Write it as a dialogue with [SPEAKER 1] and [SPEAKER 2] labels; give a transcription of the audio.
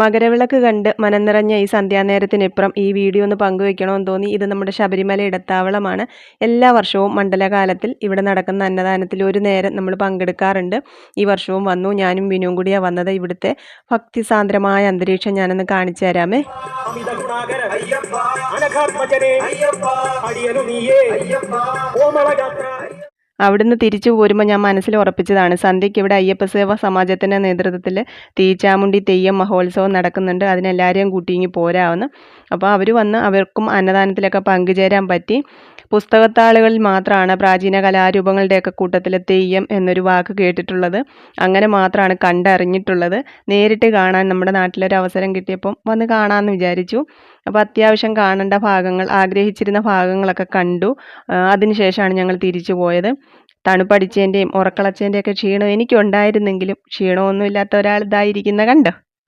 [SPEAKER 1] മകരവിളക്ക് കണ്ട് മനം നിറഞ്ഞ ഈ സന്ധ്യാനേരത്തിനിപ്പുറം ഈ വീഡിയോ ഒന്ന് പങ്കുവെക്കണമെന്ന് തോന്നി. ഇത് നമ്മുടെ ശബരിമല ഇടത്താവളമാണ്. എല്ലാ വർഷവും മണ്ഡലകാലത്തിൽ ഇവിടെ നടക്കുന്ന അന്നദാനത്തിൽ ഒരു നേരം നമ്മൾ പങ്കെടുക്കാറുണ്ട്. ഈ വർഷവും വന്നു. ഞാനും വിനുവും കൂടിയാണ് വന്നത്. ഇവിടുത്തെ ഭക്തിസാന്ദ്രമായ അന്തരീക്ഷം ഞാനൊന്ന് കാണിച്ചു തരാമേ. അവിടുന്ന് തിരിച്ചു പോരുമ്പോൾ ഞാൻ മനസ്സിൽ ഉറപ്പിച്ചതാണ്, സന്ധ്യയ്ക്ക് ഇവിടെ അയ്യപ്പസേവ സമാജത്തിൻ്റെ നേതൃത്വത്തിൽ തീച്ചാമുണ്ടി തെയ്യം മഹോത്സവം നടക്കുന്നുണ്ട്, അതിനെല്ലാവരെയും കൂട്ടി പോരാമെന്ന്. അപ്പോൾ അവർ വന്ന് അവർക്കും അന്നദാനത്തിലൊക്കെ പങ്കുചേരാൻ പറ്റി. പുസ്തകത്താളുകളിൽ മാത്രമാണ് പ്രാചീന കലാരൂപങ്ങളുടെയൊക്കെ കൂട്ടത്തിൽ തെയ്യം എന്നൊരു വാക്ക് കേട്ടിട്ടുള്ളത്. അങ്ങനെ മാത്രമാണ് കണ്ടറിഞ്ഞിട്ടുള്ളത്. നേരിട്ട് കാണാൻ നമ്മുടെ നാട്ടിലൊരു അവസരം കിട്ടിയപ്പം വന്ന് കാണാമെന്ന് വിചാരിച്ചു. അപ്പോൾ അത്യാവശ്യം കാണേണ്ട ഭാഗങ്ങൾ, ആഗ്രഹിച്ചിരുന്ന ഭാഗങ്ങളൊക്കെ കണ്ടു. അതിനുശേഷമാണ് ഞങ്ങൾ തിരിച്ചു പോയത്. തണുപ്പടിച്ചതിൻ്റെയും ഉറക്കളച്ചതിൻ്റെയൊക്കെ ക്ഷീണം എനിക്കുണ്ടായിരുന്നെങ്കിലും ക്ഷീണമൊന്നുമില്ലാത്ത ഒരാൾ ഇതായിരിക്കുന്ന കണ്ടോ.